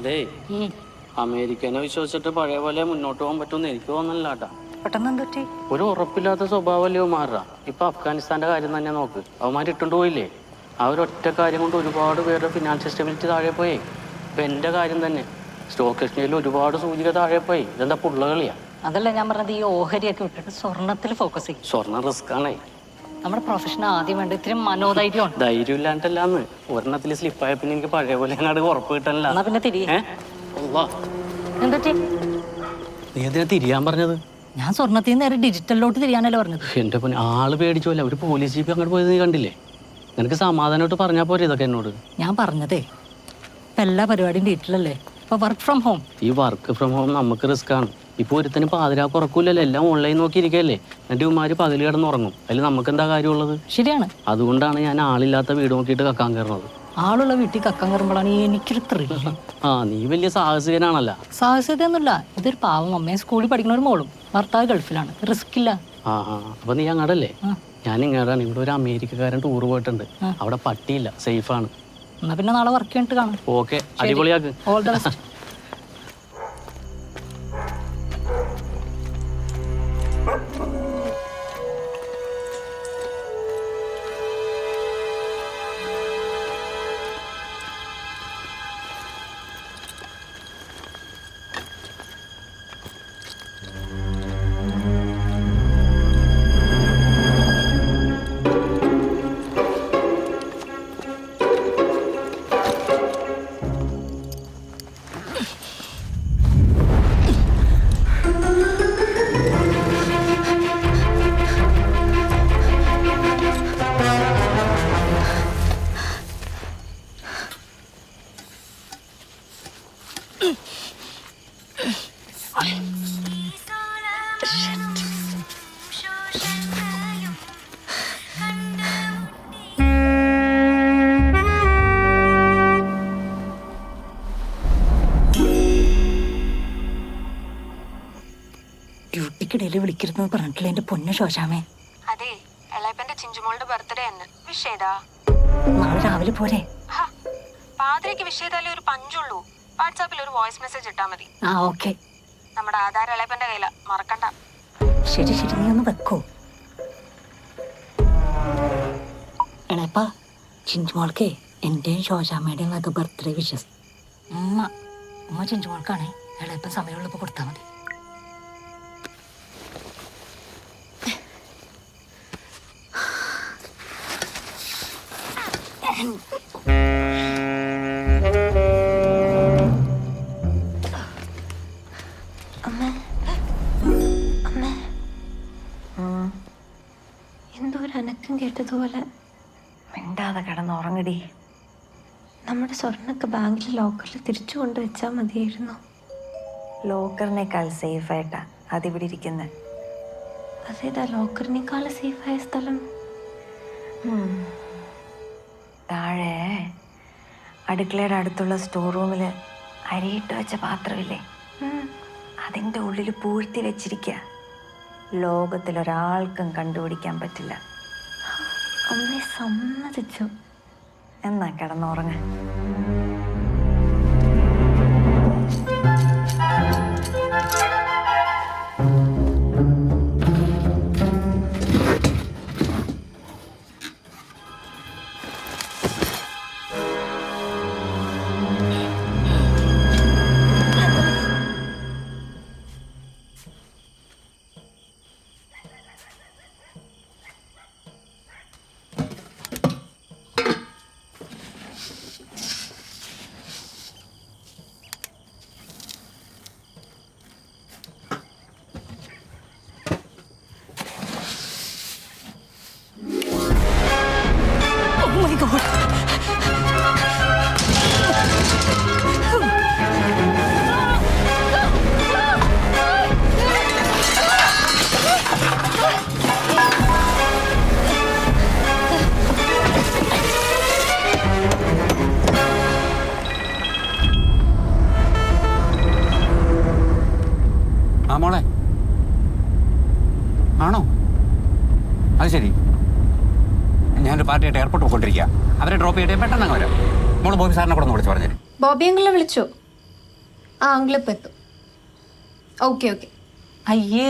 അതെ, അമേരിക്കനെ വിശ്വസിച്ചിട്ട് പഴയ പോലെ മുന്നോട്ട് പോകാൻ പറ്റുമെന്ന് എനിക്ക് തോന്നുന്നില്ല കേട്ടാ. ഒരു ഉറപ്പില്ലാത്ത സ്വഭാവമല്ലേ അവന്മാരാ. ഇപ്പൊ അഫ്ഗാനിസ്ഥാന്റെ കാര്യം തന്നെ നോക്ക്, അവന്മാർ ഇട്ടുകൊണ്ട് പോയില്ലേ. ആ ഒരൊറ്റ കാര്യം കൊണ്ട് ഒരുപാട് പേരുടെ ഫിനാൻഷ്യൽ സ്റ്റെബിലിറ്റി താഴെ പോയി. ഇപ്പൊ എന്റെ കാര്യം തന്നെ, സ്റ്റോക്ക് എക്സ്ചേഞ്ചിൽ ഒരുപാട് സൂചിക താഴെ പോയി. ഇതെന്താ പുള്ളകളിയാ? അതല്ല ഞാൻ പറഞ്ഞത്, ഈ ഓഹരിയൊക്കെ വിട്ടിട്ട് സ്വർണത്തിൽ ഫോക്കസ് ചെയ്യും. സ്വർണ്ണ റിസ്ക് ആണേ. നമ്മുടെ പ്രൊഫഷന് ആദ്യം വേണ്ട ഇത്രയും മനോധൈര്യമാണ്. ധൈര്യം ഇല്ലാണ്ടല്ലാന്ന്, ഒരെണ്ണത്തിൽ സ്ലിപ്പായ പിന്നെ എനിക്ക് പഴയ പോലെ അങ്ങോട്ട് ഉറപ്പ് കിട്ടാനില്ല. എന്നാ പിന്നെ തിരികെ നീ എന്തിനാ തിരിയാൻ പറഞ്ഞത്? ഞാൻ സ്വർണ്ണത്തിൽ നിന്ന് നേരെ ഡിജിറ്റലിലോട്ട് തിരിയാനല്ലേ പറഞ്ഞത്. എന്റെ പൊന്നെ, ആള് പേടിച്ചോല്ല. ഒരു പോലീസ് ജീപ്പ് അങ്ങോട്ട് പോയത് നീ കണ്ടില്ലേ? നിനക്ക് സമാധാനമായിട്ട് പറഞ്ഞാൽ പോരെ ഇതൊക്കെ എന്നോട്. ഞാൻ പറഞ്ഞതേ, ഇപ്പൊ എല്ലാ പരിപാടിയും ഡിജിറ്റലല്ലേ. ഇപ്പൊ വർക്ക് ഫ്രം ഹോം. ഈ വർക്ക് ഫ്രം ഹോം നമുക്ക് റിസ്ക് ആണ്. ഇപ്പൊ ഒരുത്തനും പാതിരാക്ക് ഉറക്കൂലല്ലോ, എല്ലാം ഓൺലൈൻ നോക്കിയിരിക്കല്ലേ. എന്നിട്ട് ഇവന്മാര് പകല് കിടന്നുറങ്ങും. അതിൽ നമുക്ക് എന്താ കാര്യമുള്ളത്? ശരിയാണ്. അതുകൊണ്ടാണ് ഞാൻ ആളില്ലാത്ത വീട് നോക്കിയിട്ട് കക്കാൻ കയറുന്നത്. ആളുള്ള വീട്ടിൽ കക്കാൻ കയറുമ്പോഴാണ് എനിക്കൊരു ത്രില്ല്. നീ വലിയ സാഹസികനാണല്ല. സാഹസികതയൊന്നുമില്ല, ഇതൊരു പാവം അമ്മയെ സ്കൂളിൽ പഠിക്കുന്ന ഒരു മോളും, ഭർത്താവ് ഗൾഫിലാണ്, റിസ്ക് ഇല്ല. അപ്പൊ നീ അങ്ങടല്ലേ? ഞാൻ ഇങ്ങോട്ടാണ്. ഇവിടെ ഒരു അമേരിക്കക്കാരൻ ടൂർ പോയിട്ടുണ്ട്. അവിടെ പട്ടിയില്ല, സേഫാണ്. എന്നാ പിന്നെ നാളെ വർക്ക് ചെയ്തിട്ട് കാണാം. ഓക്കെ, അടിപൊളിയാക്ക്. All the best. ഡ്യൂട്ടിക്കിടയിൽ വിളിക്കരുതെന്ന് പറഞ്ഞിട്ടില്ല എന്റെ പൊന്നു ശോശാമേ. അതെ, എളയപ്പന്റെ ചിഞ്ചുമോളുടെ ബർത്ത്ഡേ എന്ന് വിഷ് ചെയ്താ? നാളെ രാവിലെ പോരെ? പാതിരയ്ക്ക് വിഷ് ചെയ്താലേ ഒരു പഞ്ചുള്ളൂ. വാട്സാപ്പിൽ ഒരു വോയിസ് മെസ്സേജ് ഇട്ടാ മതി. ഓക്കെ. നമ്മുടെ ആധാർ എളയപ്പന്റെ കയ്യില, മറക്കണ്ട. ശരി ശരി, നീ ഒന്ന് വെക്കോ. എളയപ്പ, ചിഞ്ചുമോൾക്കേ എന്റെയും ശോശാമ്മയുടെയും വക ബർത്ത്ഡേ വിഷസ്. ഉമ്മ ചിഞ്ചുമോൾക്കാണേ. എളയപ്പ സമയമുള്ളപ്പോ കൊടുത്താൽ മതി. എന്തോ ഒരു അനക്കം കേട്ടതുപോലെ. മിണ്ടാതെ കിടന്നുറങ്ങടി. നമ്മുടെ സ്വർണ്ണൊക്കെ ബാങ്കിലെ ലോക്കറിൽ തിരിച്ചു കൊണ്ടുവച്ചാൽ മതിയായിരുന്നു. ലോക്കറിനേക്കാൾ സേഫായിട്ടാ അതിവിടെ ഇരിക്കുന്നത്. അതേതാ ലോക്കറിനേക്കാൾ സേഫായ സ്ഥലം? താഴെ അടുക്കളയുടെ അടുത്തുള്ള സ്റ്റോർ റൂമിൽ അരിയിട്ട് വെച്ച പാത്രമില്ലേ, അതിൻ്റെ ഉള്ളിൽ പൂഴ്ത്തി വെച്ചിരിക്കുക. ലോകത്തിലൊരാൾക്കും കണ്ടുപിടിക്കാൻ പറ്റില്ല. അമ്മേ സമ്മതിച്ചു. എന്നാ കിടന്നുറങ്ങ. മോളെ ആണോ? അത് ശരി. ഞാനൊരു പാർട്ടിയായിട്ട് എയർപോർട്ട് പോയിക്കൊണ്ടിരിക്കുക. അവരെ ഡ്രോപ്പ് ചെയ്തിട്ട് പെട്ടെന്ന് അങ്ങ് വരാം. മോള് ബോബി സാറിനെ കൂടെ ഒന്ന് വിളിച്ച് പറഞ്ഞു. ബോബി അങ്കിളിനെ വിളിച്ചോ? ആ അങ്കിളിപ്പോൾ എത്തും. Okay okay. അയ്യേ,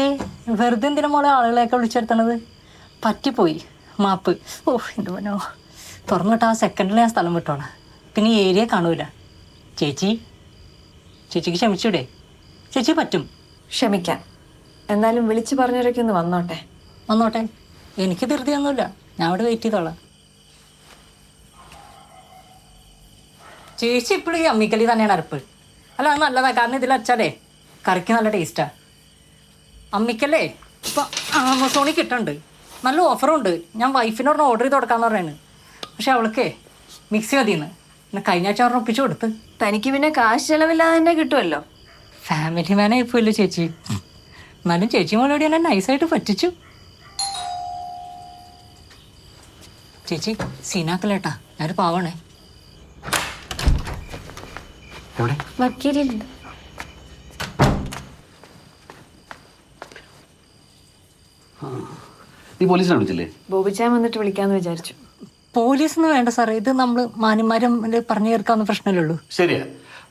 വെറുതെ എന്തിനാ മോളെ ആളുകളെയൊക്കെ വിളിച്ചെടുത്തണത്? പറ്റിപ്പോയി, മാപ്പ്. ഓ എൻ്റെ മോനോ, തുറന്നു വിട്ടാൽ ആ സെക്കൻഡിൽ ഞാൻ സ്ഥലം വിട്ടോളാം. പിന്നെ ഈ ഏരിയ കാണൂല. ചേച്ചിക്ക് ക്ഷമിച്ചൂടെ? ചേച്ചി പറ്റും. ക്ഷമിക്കാം. എന്നാലും വിളിച്ചു പറഞ്ഞവരൊക്കെ ഒന്ന് വന്നോട്ടെ, എനിക്ക് ധൃതിയൊന്നുമില്ല. ഞാൻ അവിടെ വെയിറ്റ് ചെയ്തോളാം. ചേച്ചി ഇപ്പോഴും ഈ അമ്മിക്കലി തന്നെയാണ് അരപ്പ്. അല്ല, അത് നല്ലതാ. കാരണം ഇതിൽ അരച്ചാലേ കറിക്ക് നല്ല ടേസ്റ്റാ. അമ്മിക്കല്ലേ ഇപ്പം ആമസോണിൽ കിട്ടുന്നുണ്ട്, നല്ല ഓഫറും ഉണ്ട്. ഞാൻ വൈഫിന് പറഞ്ഞ ഓർഡർ ചെയ്ത് കൊടുക്കാമെന്ന് പറഞ്ഞാണ്. പക്ഷെ അവൾക്ക് മിക്സി മതിയെന്ന്. പിന്നെ കഴിഞ്ഞ ആഴ്ച പറഞ്ഞ് ഒപ്പിച്ചു കൊടുത്ത്. തനിക്ക് പിന്നെ കാശ് ചെലവില്ലാതെ തന്നെ കിട്ടുമല്ലോ. ഫാമിലി മാൻ ആയിപ്പോയില്ലോ ചേച്ചി. എന്നാലും ചേച്ചി മോളോട് എന്നെ നൈസായിട്ട് പറ്റിച്ചു. ചേച്ചി സീനാക്കല്ലേട്ടാ, ഞാനൊരു പാവാണേ. എവിടെ? വക്കീലുണ്ട്. നീ പോലീസിനെ വിളിച്ചില്ലേ? ബോബിച്ചാൻ വന്നിട്ട് വിളിക്കാന്ന് വിചാരിച്ചു. പോലീസൊന്നും വേണ്ട സാറേ, ഇത് നമ്മൾ മാന്യന്മാരും പറഞ്ഞു തീർക്കാവുന്ന പ്രശ്നമല്ലേ ഉള്ളൂ. ശരിയാ,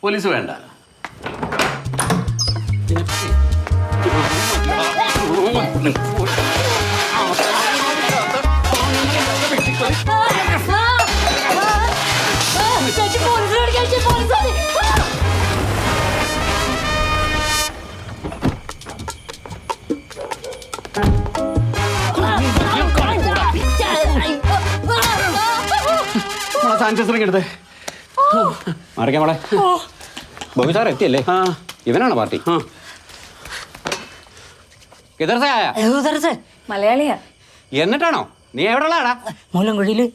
പോലീസ് വേണ്ട. സാനിറ്റൈസറിങ് എടുത്തേ. മാറിക്കാൻ മോളെ. ബോബി സാർ എത്തിയല്ലേ? ഇവനാണോ പാർട്ടി? മലയാളിയാ. എന്നിട്ടാണോ? നീ എവിടെ ഉള്ളാടാ? മൂലംകുഴിയില്.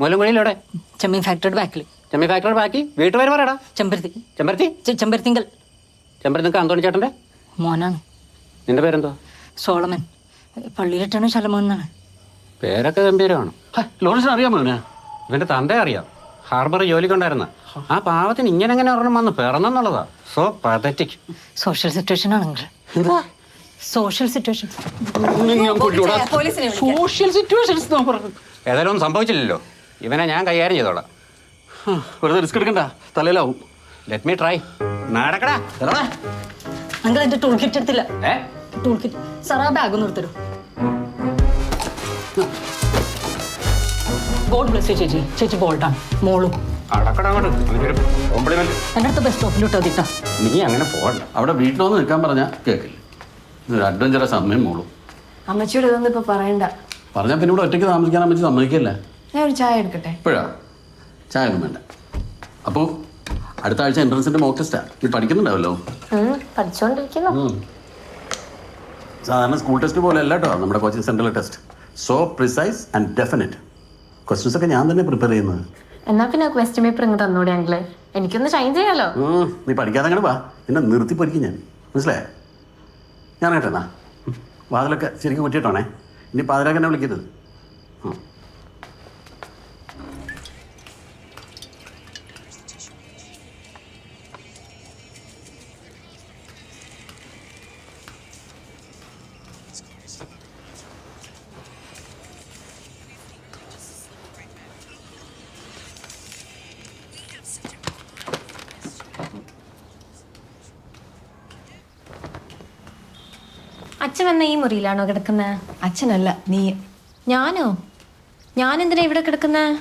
മൂലംകുഴിയിലൂടെ? ചെമ്മീൻ ഫാക്ടറിയുടെ ബാക്കിൽ. ചെമ്മീൻ ഫാക്ടറി ബാക്കി വീട്ടുപേര് പറയടാ. ചെമ്പരത്തി. ചെമ്പരത്തിങ്കൽ. ചെമ്പരത്തിങ്കൽ അന്തോണി ചേട്ടൻ്റെ മോനാണ്. നിന്റെ പേരെന്തോ? സോളമൻ. പള്ളിയിലിട്ടാണ് ശലമോൻ എന്നാണ് പേരൊക്കെ ഗംഭീരമാണ്. ലോറൻസിന് അറിയാമോ അവനെ? ഇവന്റെ തന്തയെ അറിയാം, ഹാർബർ ജോലിക്കൊണ്ടായിരുന്ന. ആ പാവത്തിന് ഇങ്ങനെ ഒരെണ്ണം വന്ന് പിറന്നെന്നുള്ളതാ. So pathetic. സോഷ്യൽ സിറ്റുവേഷൻ ആണെങ്കിൽ. Social situation. സോഷ്യൽ സിറ്റുവേഷൻസ് പറഞ്ഞു. ഏതായാലും ഒന്നും സംഭവിച്ചില്ലല്ലോ. ഇവനെ ഞാൻ കൈകാര്യം ചെയ്തോളാം. വെറുതെ റിസ്ക് എടുക്കണ്ട, തലയിലാവും. Let me try. നടക്കടാ. അങ്കിൾ എന്റെ ടൂൾ കിറ്റ് എടുത്തില്ല. ഏ ടൂൾ കിറ്റ് സാർ, ആ ബാഗ് ഒന്ന് എടുത്തരും. ബോൾഡ് പ്ലസ് ചേച്ചി. ചേച്ചി ബോൾഡാണ്. മോളും അടക്കടാ അങ്ങോട്ട്. കോംപ്ലിമെന്റ്. എൻ്റെ അടുത്ത് ബസ് സ്റ്റോപ്പിൽ ഇട്ടോ തീട്ടാ. നീ അങ്ങനെ പോകണ്ട. അവിടെ വീട്ടിലൊന്ന് നിൽക്കാൻ പറഞ്ഞാൽ കേൾക്കില്ല. ഇതൊരു അഡ്വഞ്ചറസ് അമ്മയും മോളും. അമ്മച്ചിയോട് ഇതൊന്നും ഇപ്പൊ പറയണ്ട. പറഞ്ഞാൽ പിന്നെ ഇവിടെ ഒറ്റയ്ക്ക് താമസിക്കാൻ അമ്മച്ചി സമ്മതിക്കല്ലേ? ഞാൻ ഒരു ചായ എടുക്കട്ടെ? ഇപ്പോഴാ? ചായ ഒന്നും വേണ്ട. അപ്പോൾ അടുത്ത ആഴ്ച എൻട്രൻസിന്റെ മോക്ക് ടെസ്റ്റാ. നീ പഠിക്കുന്നുണ്ടാവല്ലോ? പഠിച്ചോണ്ടിരിക്കുന്നു. സാധാരണ സ്കൂൾ ടെസ്റ്റ് പോലെ അല്ല കേട്ടോ നമ്മുടെ കോച്ചിങ് സെന്ററിലെ test. So precise and definite. Questions ഒക്കെ ഞാൻ തന്നെ പ്രിപ്പയർ ചെയ്യുന്നത്. എന്നാ പിന്നെ ക്വസ്റ്റ്യൻ പേപ്പർ ഇങ്ങ് തന്നൂടെ അങ്കിള്? എനിക്കൊന്ന് ഷൈൻ ചെയ്യാലോ. നീ പഠിക്കാതെ അങ്ങനെ വാ, നിന്നെ നിർത്തി പൊരിക്കും ഞാൻ. മനസ്സിലായേ? ഞാൻ കേട്ടെന്നാ വാതിലൊക്കെ ശരിക്കും കുറ്റിയിട്ടോണേ. ഇനി പാതിരാക്ക് എന്നെ വിളിക്കരുത്. അച്ഛൻ വന്ന ഈ മുറിയിലാണോ കിടക്കുന്നത്? അച്ഛനല്ല, നീ. ഞാനോ? ഞാൻ എന്തിനാ ഇവിടെ കിടക്കുന്നത്?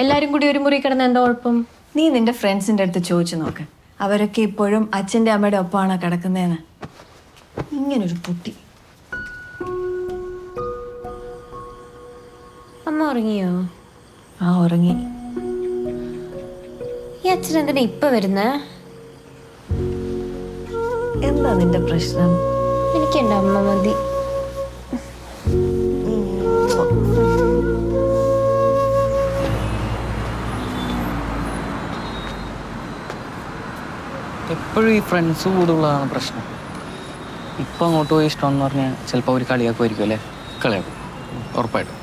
എല്ലാരും കൂടി ഒരു മുറി കിടന്ന എന്താ കുഴപ്പം? നീ നിന്റെ ഫ്രണ്ട്സിന്റെ അടുത്ത് ചോദിച്ചു നോക്ക്. അവരൊക്കെ ഇപ്പോഴും അച്ഛൻ്റെ അമ്മയുടെ ഒപ്പമാണോ കിടക്കുന്നതെന്ന്. ഇങ്ങനൊരു കുട്ടി. അമ്മ ഉറങ്ങിയോ? ആ, ഉറങ്ങി. ഈ അച്ഛൻ എന്തിനാ ഇപ്പൊ വരുന്നേ? എന്താ നിന്റെ പ്രശ്നം? എനിക്ക് എൻ്റെ അമ്മ മതി. എപ്പോഴും ഈ ഫ്രണ്ട്സ് കൂടുതലുള്ളതാണ് പ്രശ്നം. ഇപ്പം അങ്ങോട്ട് പോയി ഇഷ്ടമെന്ന് പറഞ്ഞാൽ ചിലപ്പോൾ അവർ കളിയാക്കുമായിരിക്കും അല്ലേ? കളിയാക്കും ഉറപ്പായിട്ടും.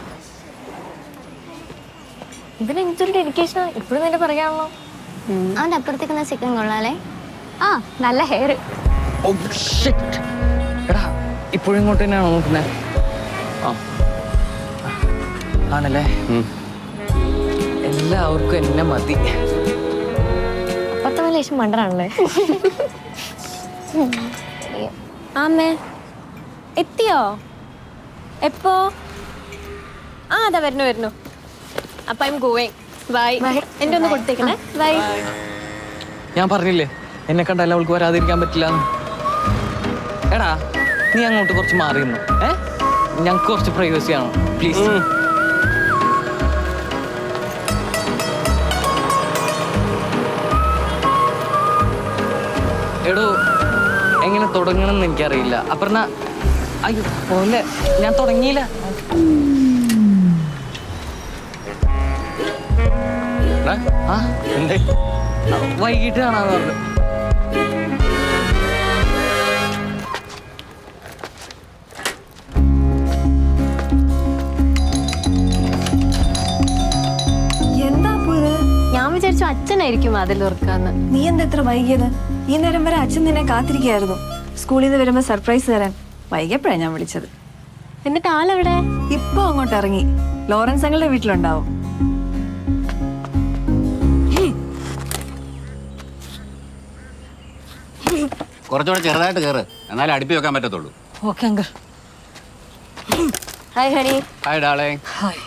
ഇതിന് എന്തൊരു ഡെഡിക്കേഷൻ ഇപ്പോഴും നിന്റെ പറയാമല്ലോ. അവൻ്റെ അപ്പുറത്തേക്കുന്ന ചിക്കൻ കൊള്ളാലേ. ആ, നല്ല ഹെയർ. എടാ ഇപ്പോഴും ഇങ്ങോട്ട് തന്നെയാണോ നോക്കുന്നത്? ആണല്ലേ? എല്ലാവർക്കും എന്നെ മതി. അപ്പൊ മൂത്തവൻ ലേശം മണ്ടനാണല്ലേ? അമ്മേ എത്തിയോ? എപ്പോ? ആ അതാ വരുന്നു. അപ്പൊ ഐ എം ഗോയിങ്. ബൈ. എന്റെ ഒന്ന് കൊടുത്തേക്കണേ. ബൈ. ഞാൻ പറഞ്ഞില്ലേ എന്നെ കണ്ടാൽ അവൾക്ക് വരാതിരിക്കാൻ പറ്റില്ല. എടാ നീ അങ്ങോട്ട് കുറച്ച് മാറി നിന്നു. ഞങ്ങൾക്ക് കുറച്ച് പ്രൈവസി ആണ് പ്ലീസ്. എടോ എങ്ങനെ തുടങ്ങണമെന്ന് എനിക്കറിയില്ല. അപ്പറഞ്ഞ അയ്യോ പോലെ ഞാൻ തുടങ്ങിയില്ല. ആ എന്തേ വൈകിട്ട് കാണാന്ന് പറഞ്ഞു. എന്താ ഇത്? ഞാൻ വിചാരിച്ചു അച്ഛനായിരിക്കും അതിൽ ഓർക്കാന്ന്. നീ എന്താ ഇത്ര വൈകിയത്? ഈ നേരം വരെ അച്ഛൻ നിന്നെ കാത്തിരിക്കുകയായിരുന്നു സ്കൂളിൽ നിന്ന് വരുമ്പോ സർപ്രൈസ് തരാൻ. വൈകിയപ്പോഴാണ് ഞാൻ വിളിച്ചത്. എന്നിട്ട് ആളെവിടെ? ഇപ്പൊ അങ്ങോട്ട് ഇറങ്ങി. ലോറൻസ് അങ്ങളുടെ വീട്ടിലുണ്ടാവും. കുറച്ചുകൂടെ ചെറുതായിട്ട് കയറ്, എന്നാലും അടുപ്പി വെക്കാൻ പറ്റത്തുള്ളൂ. Okay uncle. Hi honey. Hi ഡാളേ. ഹായ്.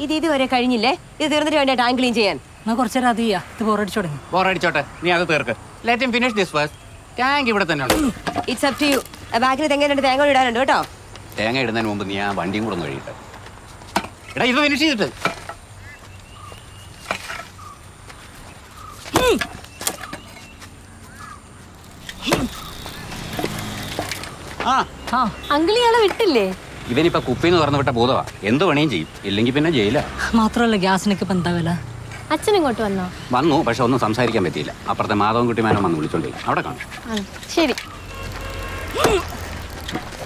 ഇത് ഇതുവരെ കഴിഞ്ഞില്ലേ? ഇത് തീർന്നിട്ട് വേണ്ട ടാങ്ക് ക്ലീൻ ചെയ്യാൻ. എന്നാ കുറച്ചേരം അത് ചെയ്യാം. ഇത് ബോറടിച്ചു തുടങ്ങി. ബോറടിച്ചോട്ടെ, നീ അത് തീർക്ക്. Let him finish this first. Tank ഇവിടെ തന്നെ ഉണ്ട്. It's up to you. ബാക്കിൽ തെങ്ങേണ്ട തേങ്ങ ഇടാനുണ്ട് കേട്ടോ. തേങ്ങ ഇടുന്നതിന് മുമ്പ് നീ ആ വണ്ടിയും കൂടെ ഒന്ന് കഴിയട്ടെ. എടാ ഇത് ഫിനിഷ് ചെയ്തിട്ട്. അങ്കിൾ ഇയാളെ വിട്ടില്ലേ? ഇവനിപ്പോ കുപ്പിന്ന് തുറന്നു വിട്ട ഭൂതവാ. എന്ത് പണിയും ചെയ്യും, ഇല്ലെങ്കിൽ പിന്നെ ജയിലാ. മാത്രമല്ല ഗ്യാസിനൊക്കെ ഇപ്പം എന്താ വില? അച്ഛൻ ഇങ്ങോട്ട് വന്നോ? വന്നു, പക്ഷെ ഒന്നും സംസാരിക്കാൻ പറ്റിയില്ല. അപ്പുറത്തെ മാധവൻകുട്ടി മേനോൻ വന്ന് വിളിച്ചോണ്ടേ അവിടെ കാണും. ശരി.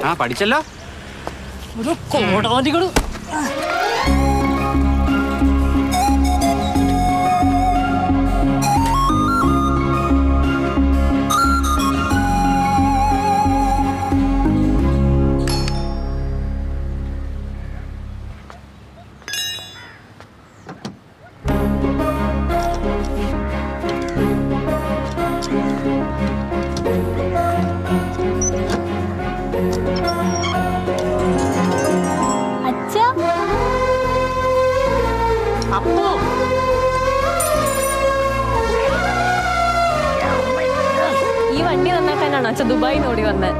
ആ പഠിച്ചല്ലോ. ഒരു കോടാലികള്. അച്ഛാ അപ്പോ ഈ വണ്ടി നന്നാക്കാനാണോ അച്ഛൻ ദുബായിന്ന് ഓടി വന്നത്?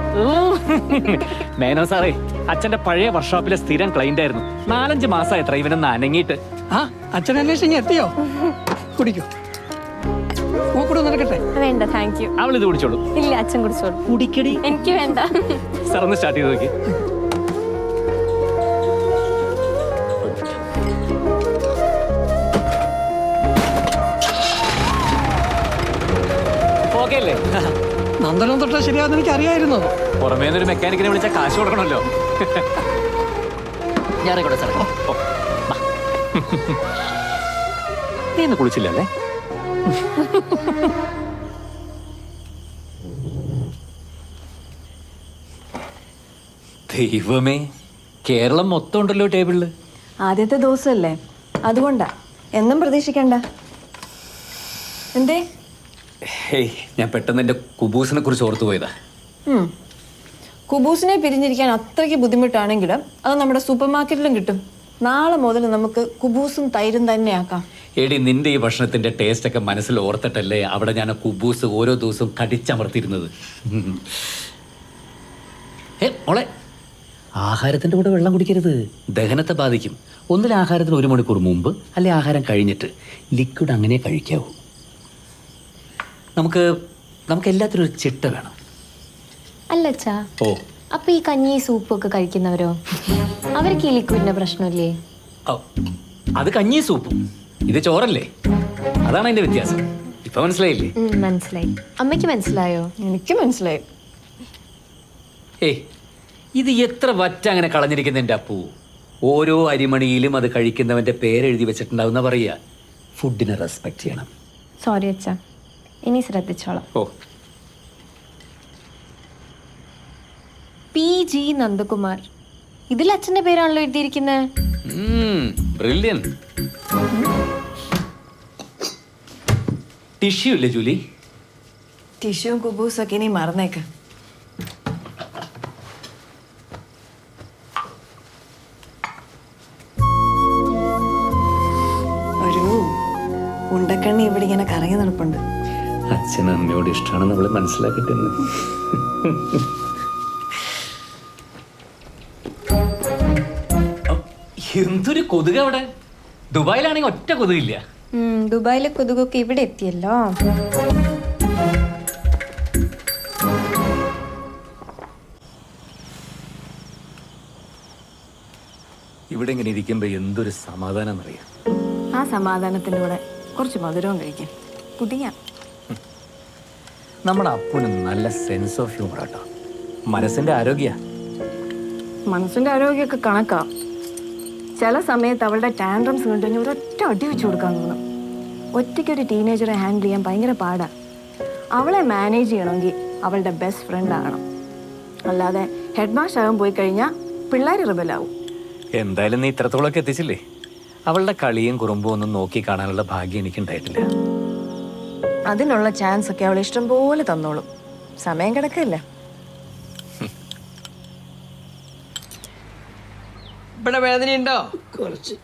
മേനോ സാറേ അച്ഛന്റെ പഴയ വർക്ക്ഷോപ്പിലെ സ്ഥിരം ക്ലൈന്റ് ആയിരുന്നു. 4-5 മാസമായിത്ര ഇവനൊന്ന് അനങ്ങിയിട്ട്. ആ അച്ഛൻ അന്വേഷിച്ച് എത്തിയോ? കുടിക്കൂ. കൂടെ നടക്കട്ടെ. വേണ്ട താങ്ക് യു. അവൾ ഇത് കുടിച്ചോളൂ. ഇല്ല അച്ഛൻ കുടിച്ചോളൂ. കുടിക്കടി. എനിക്ക് വേണ്ട. സാർ ഒന്ന് സ്റ്റാർട്ട് ചെയ്ത് നോക്കി. ഓക്കെ അല്ലേ? നന്ദനം തൊട്ടാ ശരിയാന്ന് എനിക്ക് അറിയായിരുന്നു. പുറമേ നിന്നൊരു മെക്കാനിക്കിനെ വിളിച്ചാൽ കാശ് കൊടുക്കണമല്ലോ. ഞാനേക്കോട്ടെ സാറേ. നീ ഇന്ന് കുളിച്ചില്ലല്ലേ? ദൈവമേ, കേരളം മൊത്തം ഉണ്ടല്ലോ ടേബിളില്. ആദ്യത്തെ ദിവസമല്ലേ, അതുകൊണ്ടാ. എന്നും പ്രതീക്ഷിക്കണ്ട. എന്തേ? ഹേയ്, ഞാൻ പെട്ടെന്ന് എൻ്റെ കുബൂസിനെ കുറിച്ച് ഓർത്തു പോയതാ. കുബൂസിനെ പിരിഞ്ഞിരിക്കാൻ അത്രയ്ക്ക് ബുദ്ധിമുട്ടാണെങ്കിലും അത് നമ്മുടെ സൂപ്പർ മാർക്കറ്റിലും കിട്ടും. നാളെ മുതൽ നമുക്ക് കുബൂസും തൈരും തന്നെ ആക്കാം. എടി, നിന്റെ ഈ ഭക്ഷണത്തിന്റെ ടേസ്റ്റ് ഒക്കെ മനസ്സിൽ ഓർത്തിട്ടല്ലേ അവിടെ ഞാൻ കുബൂസ് ഓരോ ദിവസവും കടിച്ചമർത്തിയിരുന്നത്. മോളെ, ആഹാരത്തിന്റെ കൂടെ വെള്ളം കുടിക്കരുത്, ദഹനത്തെ ബാധിക്കും. ഒന്നിൽ ആഹാരത്തിന് 1 മണിക്കൂർ മുമ്പ് അല്ലെ ആഹാരം കഴിഞ്ഞിട്ട് ലിക്വിഡ് അങ്ങനെ കഴിക്കാവൂ. നമുക്ക് എല്ലാത്തിനും ഒരു ചിട്ട വേണം. അല്ല അച്ഛാ, ഓ അപ്പൊ ഈ കഞ്ഞി സൂപ്പൊക്കെ കഴിക്കുന്നവരോ? അവർക്ക് ഈ ലിക്വിഡിന്റെ പ്രശ്നമില്ലേ? അത് കഞ്ഞി സൂപ്പും, ഇത് ചോറല്ലേ. അതാണ് അതിന്റെ വ്യത്യാസം. ഇപ്പൊ മനസ്സിലായില്ലേ? മനസ്സിലായി. അമ്മയ്ക്ക് മനസ്സിലായോ? എനിക്ക് മനസ്സിലായി. ഏയ്, ഇത് എത്ര വറ്റ അങ്ങനെ കളഞ്ഞിരിക്കുന്ന എൻ്റെ അപ്പു. ഓരോ അരിമണിയിലും അത് കഴിക്കുന്നവന്റെ പേരെഴുതി വെച്ചിട്ടുണ്ടാവുന്ന പറയുക. ഫുഡിനെ റെസ്പെക്ട് ചെയ്യണം. സോറി അച്ഛാ, ഇനി ശ്രദ്ധിച്ചോളാം. ഓ, PG നന്ദകുമാർ. ഇതിൽ അച്ഛന്റെ പേരാണല്ലോ എഴുതിയിരിക്കുന്നത്. ബ്രില്യൻ. ടിഷ്യൂ ഇല്ലേ ജൂലി? ടിഷ്യൂവും കുബൂസും ഒക്കെ ഇനി മറന്നേക്ക്. ഒരു ഉണ്ടക്കണ്ണി ഇവിടെ ഇങ്ങനെ കറങ്ങി നടപ്പുണ്ട്. അച്ഛൻ അമ്മയോട് ഇഷ്ടമാണെന്ന് അവള് മനസ്സിലാക്കിയിട്ടുണ്ട്. എന്തൊരു കൊതുക് അവിടെ. ദുബായിലാണെങ്കിൽ ഒറ്റ കൊതുകില്ല. ദുബായിലെ കൊതുകൊക്കെ ഇവിടെ എത്തിയല്ലോ. ഇവിടെ ഇങ്ങനെ ഇരിക്കുമ്പോ എന്തൊരു സമാധാനം എന്നറിയാം. ആ സമാധാനത്തിൻ്റെ കൂടെ കുറച്ച് മധുരവും കഴിക്കാം. പുതിയ നമ്മുടെ അപ്പൂന് നല്ല സെൻസ് ഓഫ് ഹ്യൂമർ ആട്ടോ. മനസ്സിന്റെ ആരോഗ്യ. മനസ്സിൻ്റെ ആരോഗ്യമൊക്കെ കണക്കാ. ചില സമയത്ത് അവളുടെ ടാൻഡ്രംസ് കണ്ടു കഴിഞ്ഞാൽ ഒരൊറ്റ അടി വെച്ച് കൊടുക്കാൻ തോന്നും. ഒറ്റയ്ക്കൊരു ടീനേജറെ ഹാൻഡിൽ ചെയ്യാൻ ഭയങ്കര പാടാ. അവളെ മാനേജ് ചെയ്യണമെങ്കിൽ അവളുടെ ബെസ്റ്റ് ഫ്രണ്ട് ആകണം. അല്ലാതെ ഹെഡ് മാഷ് ആകാൻ പോയി കഴിഞ്ഞാൽ പിള്ളേർ റിബലാവും. എന്തായാലും നീ ഇത്രത്തോളൊക്കെ എത്തിച്ചില്ലേ. അവളുടെ കളിയും കുറുമ്പും ഒന്നും നോക്കി കാണാനുള്ള ഭാഗ്യം എനിക്കുണ്ടായിട്ടില്ല. അതിനുള്ള ചാൻസ് ഒക്കെ അവൾ ഇഷ്ടം പോലെ തന്നോളും. സമയം കിടക്കല്ലേ. ഇവിടെ വേദനയുണ്ടോ? കുറച്ച്.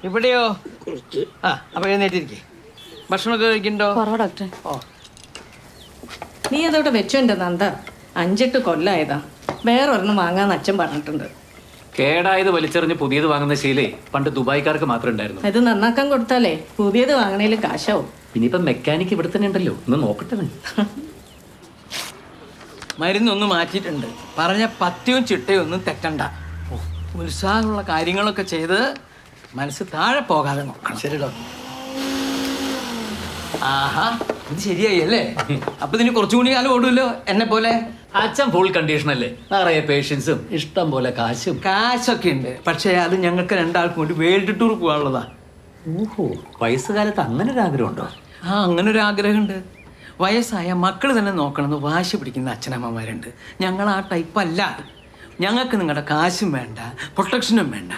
ഇവിടെയോ? കുറച്ച്. ആ അപ്പൊ എഴുന്നേറ്റിരിക്കേ. ഭക്ഷണമൊക്കെ കഴിക്കണ്ടോ? കുറവാ ഡോക്ടർ. നീ അതോടെ വെച്ചോണ്ട് നന്ദ. 5-8 കൊല്ലായതാ. വേറൊരെണ്ണം വാങ്ങാന്ന് അച്ഛൻ പറഞ്ഞിട്ടുണ്ട്. കേടായത് വലിച്ചെറിഞ്ഞ് പുതിയത് വാങ്ങുന്ന ശീലേ പണ്ട് ദുബായിക്കാർക്ക് മാത്രമേ ഉണ്ടായിരുന്നു. ഇത് നന്നാക്കാൻ കൊടുത്താലേ പുതിയത് വാങ്ങണേലും കാശാവും. ഇനിയിപ്പം മെക്കാനിക്ക് ഇവിടെ തന്നെ ഉണ്ടല്ലോ, ഒന്ന് നോക്കട്ടെ. മരുന്നൊന്ന് മാറ്റിയിട്ടുണ്ട്. പറഞ്ഞ പത്യവും ചിട്ടയും ഒന്നും തെറ്റണ്ട. ഉത്സാഹമുള്ള കാര്യങ്ങളൊക്കെ ചെയ്ത് മനസ്സ് താഴെ പോകാതെ നോക്കണം. ശരി ഡോക്ടർ. ആഹാ ഇത് ശരിയായി അല്ലേ? അപ്പൊ ഇതിന് കുറച്ചുകൂടി കാലം ഓടുമല്ലോ എന്നെ പോലെ. അച്ഛൻ ഫുൾ കണ്ടീഷൻ അല്ലേ, നിറയെ പേഷ്യൻസും ഇഷ്ടം പോലെ കാശും. കാശൊക്കെ ഉണ്ട്, പക്ഷേ അത് ഞങ്ങൾക്ക് രണ്ടാൾക്കും കൂടി വേൾഡ് ടൂർ പോകാനുള്ളതാ. ഓഹോ, വയസ്സുകാലത്ത് അങ്ങനെ ഒരു ആഗ്രഹം ഉണ്ടോ? ആ അങ്ങനെ ഒരു ആഗ്രഹമുണ്ട്. വയസ്സായ മക്കൾ തന്നെ നോക്കണമെന്ന് വാശി പിടിക്കുന്ന അച്ഛനമ്മമാരുണ്ട്. ഞങ്ങൾ ആ ടൈപ്പല്ല. ഞങ്ങൾക്ക് നിങ്ങളുടെ കാശും വേണ്ട, പ്രൊട്ടക്ഷനും വേണ്ട.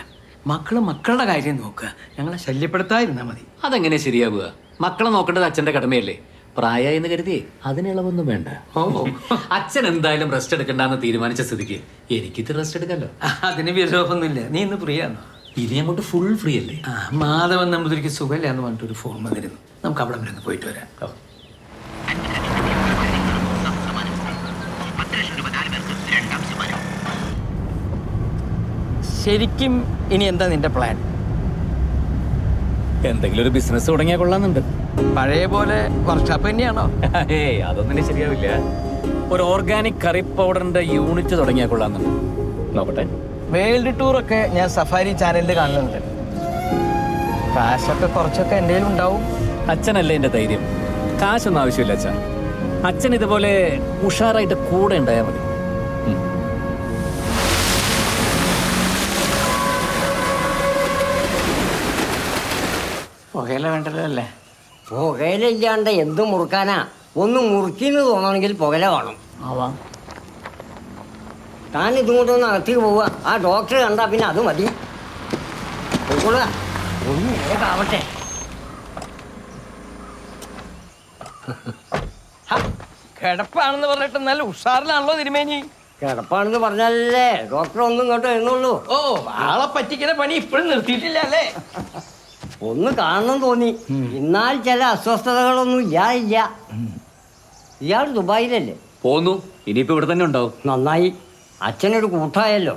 മക്കളുടെ കാര്യം നോക്കുക, ഞങ്ങളെ ശല്യപ്പെടുത്താതിരുന്നാൽ മതി. അതെങ്ങനെ ശരിയാവുക? മക്കളെ നോക്കേണ്ടത് അച്ഛന്റെ കടമയല്ലേ. പ്രായമായി എന്ന് കരുതിയേ അതിനുള്ളതൊന്നും വേണ്ട. ഓ, അച്ഛൻ എന്തായാലും റെസ്റ്റ് എടുക്കണ്ടെന്ന് തീരുമാനിച്ച സ്ഥിതിക്ക് എനിക്കിത് റെസ്റ്റ് എടുക്കാമല്ലോ. അതിന് വിരോധമൊന്നുമില്ല. നീ ഇന്ന് ഫ്രീ ആണോ? ഇനി അങ്ങോട്ട് ഫുൾ ഫ്രീ അല്ലേ? ആ മാധവൻ നമ്പൂതിരിക്ക് സുഖമില്ല എന്ന് പറഞ്ഞിട്ടൊരു ഫോൺ വന്നിരുന്നു. നമുക്ക് അവിടെ വരെ ഒന്ന് പോയിട്ട് വരാം. ശരിക്കും ഇനി എന്താ നിന്റെ പ്ലാൻ? എന്തെങ്കിലും ഒരു ബിസിനസ് തുടങ്ങിയാൽ കൊള്ളാന്നുണ്ട്. പഴയ പോലെ വർക്ക്ഷോപ്പ് തന്നെയാണോ? ഏയ് അതൊന്നും ശരിയാവില്ല. ഒരു ഓർഗാനിക് കറി പൗഡറിന്റെ യൂണിറ്റ് തുടങ്ങിയാൽ കൊള്ളാന്നുണ്ട്. നോക്കട്ടെ. വേൾഡ് ടൂറൊക്കെ ഞാൻ സഫാരി ചാനലിൽ കാണുന്നുണ്ട്. കാശൊക്കെ കുറച്ചൊക്കെ എൻ്റെ കയ്യിൽ ഉണ്ടാവും. അച്ഛനല്ലേ എൻ്റെ ധൈര്യം. കാശൊന്നും ആവശ്യമില്ല അച്ഛൻ. അച്ഛൻ ഇതുപോലെ ഉഷാറായിട്ട് കൂടെ ഉണ്ടായാൽ മതി. പുകയില വേണ്ടല്ലോ അല്ലേ? പുകയില ഇല്ലാണ്ട് എന്ത് മുറുക്കാനാ? ഒന്ന് മുറുക്കിന്ന് തോന്നണമെങ്കിൽ പുകയില വേണം. ആവാം. താൻ ഇതും കൊണ്ടൊന്ന് അകത്തേക്ക് പോവുക. ആ ഡോക്ടറെ കണ്ടാ പിന്നെ അത് മതി. പോയിക്കൊള്ളുക. ഒന്ന് വേഗാവട്ടെ. കിടപ്പാണെന്ന് പറഞ്ഞിട്ട് നല്ല ഉഷാറിലാണല്ലോ തിരുമേനി. കിടപ്പാണെന്ന് പറഞ്ഞാലല്ലേ ഡോക്ടർ ഒന്നും ഇങ്ങോട്ട് എഴുന്നുള്ളൂ. ഓ ആളെ പറ്റിക്കുന്ന പണി ഇപ്പോഴും നിർത്തിയിട്ടില്ല അല്ലേ? ഒന്ന് കാണണം തോന്നി. എന്നാൽ ചില അസ്വസ്ഥതകളൊന്നും ഇല്ല. ഇയാൾ ദുബായിലല്ലേ? പോന്നു. ഇനിയിപ്പോ ഇവിടെ തന്നെ ഉണ്ടാവും. നന്നായി. അച്ഛനൊരു കൂട്ടായല്ലോ.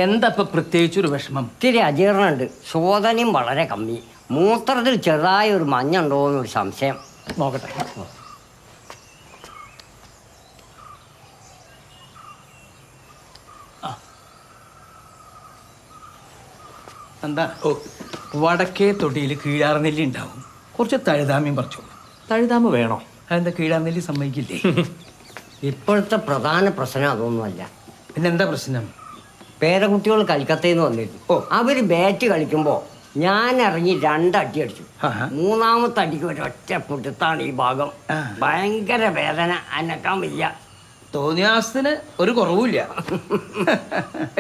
എന്താ ഇപ്പൊ പ്രത്യേകിച്ചൊരു വിഷമം? ഇത്തിരി അജീർണുണ്ട്. ശോധനയും വളരെ കമ്മി. മൂത്രത്തിൽ ചെറുതായ ഒരു മഞ്ഞുണ്ടോ എന്നൊരു സംശയം. നോക്കട്ടെ. എന്താ വടക്കേ തൊടിയിൽ കീഴാർനെല്ലി ഉണ്ടാവും. കുറച്ച് തഴുതാമ്യം പറിച്ചു. തഴുതാമ വേണോ? അതെന്താ കീഴാർനെല്ലി സമ്മതിക്കില്ലേ? ഇപ്പോഴത്തെ പ്രധാന പ്രശ്നം അതൊന്നുമല്ല. പിന്നെന്താ പ്രശ്നം? പേരക്കുട്ടികൾ കൽക്കത്തയിൽ നിന്ന് വന്നിരുന്നു. അവര് ബാറ്റ് കളിക്കുമ്പോ ഞാൻ ഇറങ്ങി 2 അടി അടിച്ചു. 3ാമത്തെ അടിക്ക് ഒരൊറ്റ പുടുത്താണ് ഈ ഭാഗം. ഭയങ്കര വേദന, അനക്കാൻ വയ്യ. തോന്നിയാസത്തിന് ഒരു കുറവുമില്ല.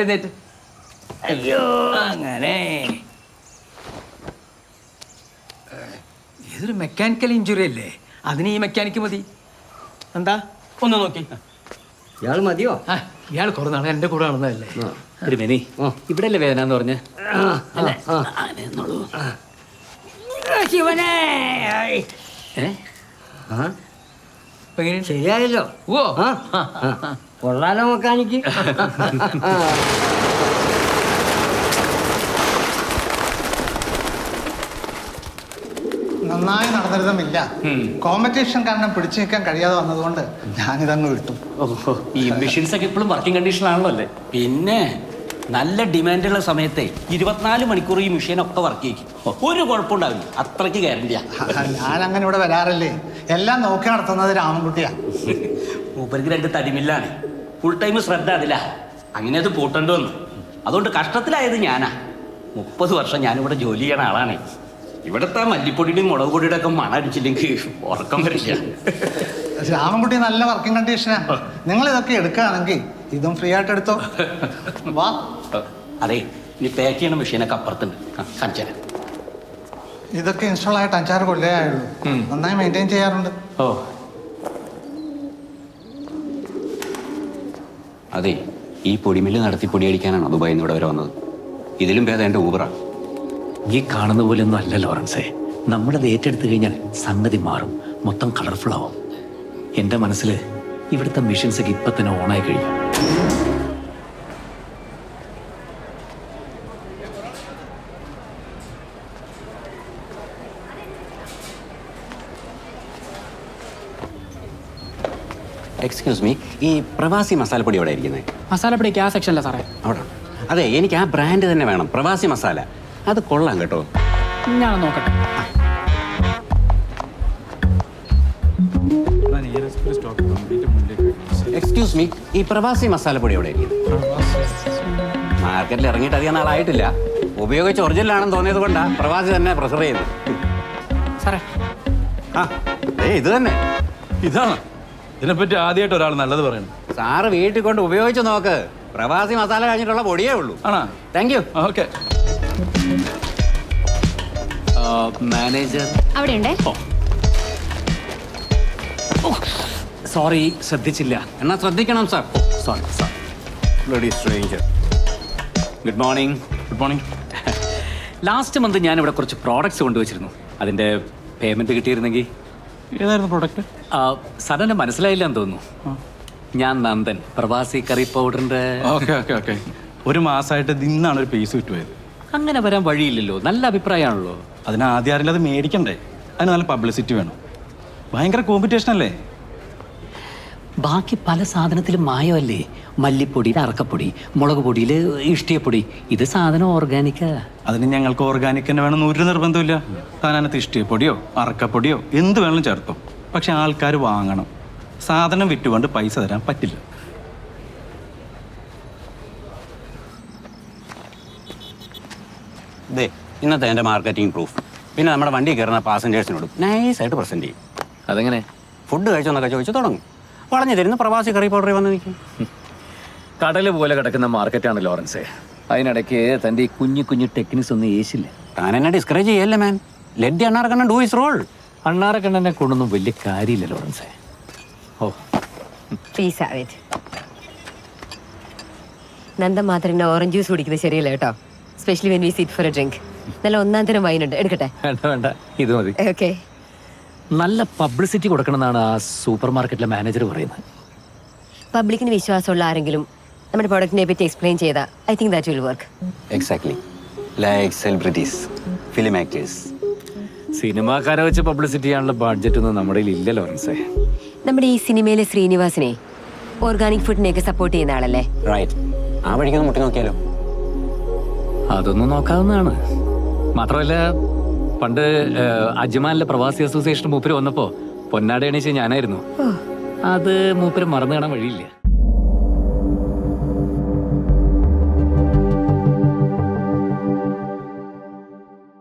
എന്നിട്ട് അയ്യോ അങ്ങനെ ഇതൊരു മെക്കാനിക്കൽ ഇഞ്ചുറി അല്ലേ? അതിന് ഈ മെക്കാനിക്ക് മതി. എന്താ ഒന്ന് നോക്കി. ഇയാൾ മതിയോ? ഇയാൾ കുറേ നാളെ എൻ്റെ കൂടെ നടന്നതല്ലേ. ഒരു മെനി ഇവിടെ അല്ലേ വേദന എന്ന് പറഞ്ഞ അല്ലേ? ശിവനെ ശരിയായല്ലോ. ഓ കൊള്ളാലോ മെക്കാനിക്ക്. നന്നായി നടന്നിരുന്നുമില്ല. കോമ്പറ്റീഷൻ കാരണം പിടിച്ചു നിൽക്കാൻ കഴിയാതെ വന്നതുകൊണ്ട് ഞാനിതങ്ങ് വിട്ടു. ഈ മെഷീൻസ് ഒക്കെ ഇപ്പോഴും വർക്കിംഗ് കണ്ടീഷനാണല്ലോ അല്ലേ? പിന്നെ നല്ല ഡിമാൻഡുള്ള സമയത്തെ 24 മണിക്കൂർ ഈ മെഷീനൊക്കെ വർക്ക് ചെയ്യും. ഒരു കുഴപ്പമുണ്ടാവില്ല, അത്രയ്ക്ക് ഗ്യാരണ്ടിയാ. ഞാൻ അങ്ങനെ ഇവിടെ വരാറില്ലേ, എല്ലാം നോക്കി നടത്തുന്നത് രാമൻകുട്ടിയാ. മൂപ്പർക്ക് 2 തടിമില്ലാണ്, ഫുൾ ടൈം ശ്രദ്ധ അതില്ല. അങ്ങനെ അത് പൂട്ടേണ്ടി വന്നു. അതുകൊണ്ട് കഷ്ടത്തിലായത് ഞാനാ. 30 വർഷം ഞാനിവിടെ ജോലി ചെയ്യണ ആളാണ്. ഇവിടുത്തെ മല്ലിപ്പൊടിയുടെയും മുളക് പൊടിയുടെ ഒക്കെ മണം അടിച്ചില്ലെങ്കിൽ ഉറക്കം വരില്ല. രാമൻകുട്ടി നല്ല വർക്കിംഗ് കണ്ടീഷനാ. നിങ്ങൾ ഇതൊക്കെ എടുക്കുകയാണെങ്കിൽ ഇതും ഫ്രീ ആയിട്ട് എടുത്തോ. വാ. അതെ, ഇനി പാക്ക് ചെയ്യണ മെഷീനൊക്കെ അപ്പുറത്തുണ്ട്, കാണിച്ചാൽ. ഇതൊക്കെ ഇൻസ്റ്റാൾ ആയിട്ട് 5-6 കൊല്ലമേ ആയുള്ളൂ. നന്നായി മെയിൻറ്റെയിൻ ചെയ്യാറുണ്ട്. ഓ അതെ, ഈ പൊടിമില്ല് നടത്തി പൊടിയടിക്കാനാണോ ദുബായിൽ നിന്ന് ഇവിടെ വരെ വന്നത്? ഇതിലും ഭേദം എൻ്റെ ഊബറാണ്. ഈ കാണുന്ന പോലെ ഒന്നും അല്ല ലോറൻസേ. നമ്മളത് ഏറ്റെടുത്തു കഴിഞ്ഞാൽ സംഗതി മാറും, മൊത്തം കളർഫുൾ ആവും. എൻ്റെ മനസ്സിൽ ഇവിടുത്തെ മെഷീൻസ് ഒക്കെ ഇപ്പം തന്നെ ഓണായി കഴിഞ്ഞു. എക്സ്ക്യൂസ് മീ, ഈ പ്രവാസി മസാലപ്പൊടി എവിടെ ഇരിക്കുന്നത്? മസാലപ്പൊടിക്ക് ആ സെക്ഷനില്ല സാറേ. അവിടെ. അതെ, എനിക്ക് ആ ബ്രാൻഡ് തന്നെ വേണം, പ്രവാസി മസാല. അത് കൊള്ളാം കേട്ടോ. ഞാൻ നോക്കട്ടെ. എക്സ്ക്യൂസ് മീ, ഈ പ്രവാസി മസാലപ്പൊടി എവിടെ ഇരിക്കുന്നത്? മാർക്കറ്റിൽ ഇറങ്ങിയിട്ട് അധികം നാളായിട്ടില്ല. ഉപയോഗിച്ച് ഒറിജിനലാണെന്ന് തോന്നിയത് കൊണ്ടാണ് പ്രവാസി തന്നെ പ്രിഫർ ചെയ്യുന്നത്. സാറേ ആ ഇത് തന്നെ. ഇതാണ് ഇതിനെപ്പറ്റി ആദ്യമായിട്ട് ഒരാൾ നല്ലത് പറയണം. സാറ് വീട്ടിൽ കൊണ്ട് ഉപയോഗിച്ച് നോക്ക്. പ്രവാസി മസാല കഴിഞ്ഞിട്ടുള്ള പൊടിയേ ഉള്ളൂ. ആണോ? Thank you. ഓക്കെ. മാനേജർ അവിടെയുണ്ടേ. സോറി, ശ്രദ്ധിച്ചില്ല. എന്നാ ശ്രദ്ധിക്കണം sir. Sorry sir. Bloody stranger. Good morning. Good morning. Last month ഞാനിവിടെ കുറച്ച് പ്രോഡക്ട്സ് കൊണ്ടുവച്ചിരുന്നു. അതിൻ്റെ പേയ്മെൻറ്റ് കിട്ടിയിരുന്നെങ്കിൽ. ഏതായിരുന്നു പ്രോഡക്റ്റ്? സാറിന് മനസ്സിലായില്ല എന്ന് തോന്നുന്നു. ഞാൻ നന്ദൻ, പ്രവാസി കറി പൗഡറിൻ്റെ. Okay okay okay. 1 മാസമായിട്ട് ഇന്നാണ് ഒരു പീസ് വിട്ടുപോയത്. അങ്ങനെ വരാൻ വഴിയില്ലല്ലോ, നല്ല അഭിപ്രായമാണല്ലോ. അതിന് ആദ്യം ആരെങ്കിലും അത് മേടിക്കണ്ടേ? അതിന് നല്ല പബ്ലിസിറ്റി വേണം. ഭയങ്കര കോമ്പറ്റീഷൻ അല്ലേ? ബാക്കി പല സാധനത്തിലും മായമല്ലേ. മല്ലിപ്പൊടിയിൽ അറക്കപ്പൊടി, മുളക് പൊടിയിൽ ഇഷ്ടിയപ്പൊടി. ഇത് സാധനം ഓർഗാനിക്കാ. അതിന് ഞങ്ങൾക്ക് ഓർഗാനിക് തന്നെ വേണമെന്ന് ഒരു നിർബന്ധമില്ല. താനകത്ത് ഇഷ്ടിയപ്പൊടിയോ അറക്കപ്പൊടിയോ എന്ത് വേണമെങ്കിലും ചേർത്തോ. പക്ഷെ ആൾക്കാർ വാങ്ങണം. സാധനം വിറ്റുകൊണ്ട് പൈസ തരാൻ പറ്റില്ല. ഇതേ ഇന്നത്തെ എൻ്റെ മാർക്കറ്റിംഗ് പ്രൂഫ്. പിന്നെ നമ്മുടെ വണ്ടി കയറുന്ന പാസഞ്ചേഴ്സിനോടും നൈസായിട്ട് പ്രസൻറ്റ് ചെയ്യും. അതെങ്ങനെ? ഫുഡ് കഴിച്ചോന്നൊക്കെ ചോദിച്ചു തുടങ്ങും. വളഞ്ഞു തരുന്ന പ്രവാസി കറി പൗഡറിൽ വന്ന് നിൽക്കും. കടൽ പോലെ കിടക്കുന്ന മാർക്കറ്റാണ് ലോറൻസേ. അതിനിടയ്ക്ക് തൻ്റെ ഈ കുഞ്ഞു കുഞ്ഞു ടെക്നിക്സ് ഒന്നും ഏശില്ല. താൻ എന്നെ ഡിസ്കറേജ് ചെയ്യല്ലേ മാൻ. ലെറ്റ് ദി അണ്ണാറക്കണ്ണൻ ഡു ഹിസ് റോൾ. അണ്ണാറക്കണ്ണനെ കൊണ്ടൊന്നും വലിയ കാര്യമില്ല ലോറൻസേ. Oh please have it. Nanda മാത്രം ഓറഞ്ച് ജ്യൂസ് കുടിക്കുന്നത് ശരിയല്ല കേട്ടോ. Specially when we sit for a drink. നല്ല 1-ാം തരം വൈൻ ഉണ്ട്, എടുക്കട്ടെ? വേണ്ട വേണ്ട, ഇത് മതി. ഓക്കെ. നല്ല പബ്ലിസിറ്റി കൊടുക്കണമെന്നാണ് ആ സൂപ്പർ മാർക്കറ്റിലെ മാനേജർ പറയുന്നത്. പബ്ലിക്കിന് വിശ്വാസമുള്ള ആരെങ്കിലും നമ്മുടെ പ്രോഡക്റ്റിനെ പറ്റി എക്സ്പ്ലെയിൻ ചെയ്താൽ I think that will work. Exactly like celebrities, film actors. സിനിമാക്കാരെ വെച്ച് പബ്ലിസിറ്റി ചെയ്യാനുള്ള ബഡ്ജറ്റ് ഒന്നും നമ്മുടെ ഇല്ല ലോറൻസേ. നമ്മുടെ ഈ സിനിമയിലെ ശ്രീനിവാസിനെ ഓർഗാനിക് ഫുഡിനെയൊക്കെ സപ്പോർട്ട് ചെയ്യുന്ന ആളല്ലേ? റൈറ്റ്. ആ വഴിക്കൊന്ന് മുട്ടി നോക്കിയാലോ? അതൊന്നും നോക്കാവുന്നതാണ്. മാത്രമല്ല, പണ്ട് അജ്മാനിലെ പ്രവാസി അസോസിയേഷൻ മൂപ്പര് വന്നപ്പോൾ പൊന്നാട എണീച്ച് ഞാനായിരുന്നു. അത് മൂപ്പര് മറന്നു കാണാൻ വഴിയില്ല.